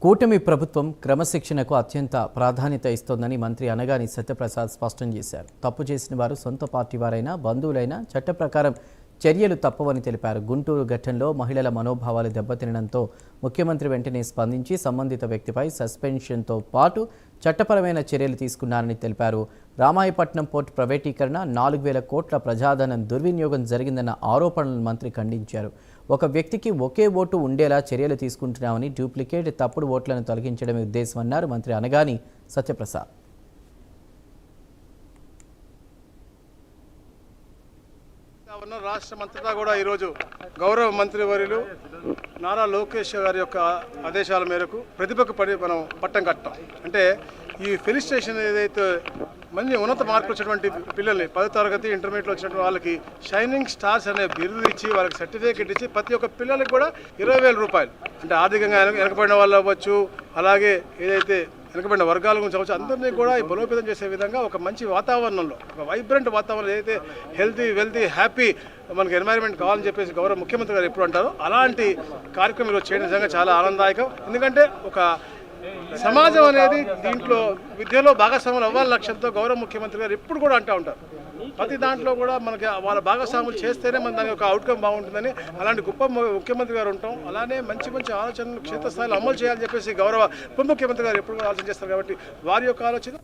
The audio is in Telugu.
కూటమి ప్రభుత్వం క్రమశిక్షణకు అత్యంత ప్రాధాన్యత ఇస్తోందని మంత్రి అనగాని సత్యప్రసాద్ స్పష్టం చేశారు. తప్పు చేసిన వారు సొంత పార్టీ వారైనా బంధువులైనా చట్ట ప్రకారం చర్యలు తప్పవని తెలిపారు. గుంటూరు ఘటనలో మహిళల మనోభావాలు దెబ్బతినడంతో ముఖ్యమంత్రి వెంటనే స్పందించి సంబంధిత వ్యక్తిపై సస్పెన్షన్తో పాటు చట్టపరమైన చర్యలు తీసుకున్నారని తెలిపారు. రామాయపట్నం పోర్టు ప్రైవేటీకరణ, 4,000 కోట్ల ప్రజాధనం దుర్వినియోగం జరిగిందన్న ఆరోపణలను మంత్రి ఖండించారు. ఒక వ్యక్తికి ఒకే ఓటు ఉండేలా చర్యలు తీసుకుంటున్నామని, డూప్లికేట్ తప్పుడు ఓట్లను తొలగించడమే ఉద్దేశమన్నారు మంత్రి అనగాని సత్యప్రసాద్. రాష్ట్రమంతటా కూడా ఈరోజు గౌరవ మంత్రివర్యులు నారా లోకేష్ గారి యొక్క ఆదేశాల మేరకు ప్రతిభకు మనం పట్టం కట్టాం. అంటే ఈ ఫిల్ స్టేషన్ ఏదైతే మంచి ఉన్నత మార్కులు వచ్చినటువంటి పిల్లల్ని 10వ తరగతి ఇంటర్మీడియట్లో వచ్చినటువంటి వాళ్ళకి షైనింగ్ స్టార్స్ అనే బిరుదు ఇచ్చి వాళ్ళకి సర్టిఫికేట్ ఇచ్చి ప్రతి ఒక్క పిల్లలకి కూడా 20,000 రూపాయలు, అంటే ఆర్థికంగా వెనకబడిన వాళ్ళు అవ్వచ్చు, అలాగే ఏదైతే వెనకబడిన వర్గాల గురించి అవ్వచ్చు, అందరినీ కూడా బలోపేతం చేసే విధంగా ఒక మంచి వాతావరణంలో, ఒక వైబ్రెంట్ వాతావరణం, ఏదైతే హెల్తీ వెల్తీ హ్యాపీ మనకి ఎన్వైరన్మెంట్ కావాలని చెప్పేసి గౌరవ ముఖ్యమంత్రి గారు ఎప్పుడు అంటారో అలాంటి కార్యక్రమం ఈరోజు చేయడం నిజంగా చాలా ఆనందదాయకం. ఎందుకంటే ఒక సమాజం అనేది దీంట్లో విద్యలో భాగస్వాములు అవ్వాలని లక్ష్యంతో గౌరవ ముఖ్యమంత్రి గారు ఎప్పుడు కూడా అంటూ ఉంటారు. ప్రతి దాంట్లో కూడా మనకి వాళ్ళ భాగస్వాములు చేస్తేనే మన దాని యొక్క అవుట్కమ్ బాగుంటుందని అలాంటి గొప్ప ముఖ్యమంత్రి గారు ఉంటాం. అలానే మంచి మంచి ఆలోచనలు క్షేత్రస్థాయిలో అమలు చేయాలని చెప్పేసి గౌరవ ఉప ముఖ్యమంత్రి గారు ఎప్పుడు కూడా ఆలోచన చేస్తారు. కాబట్టి వారి యొక్క ఆలోచన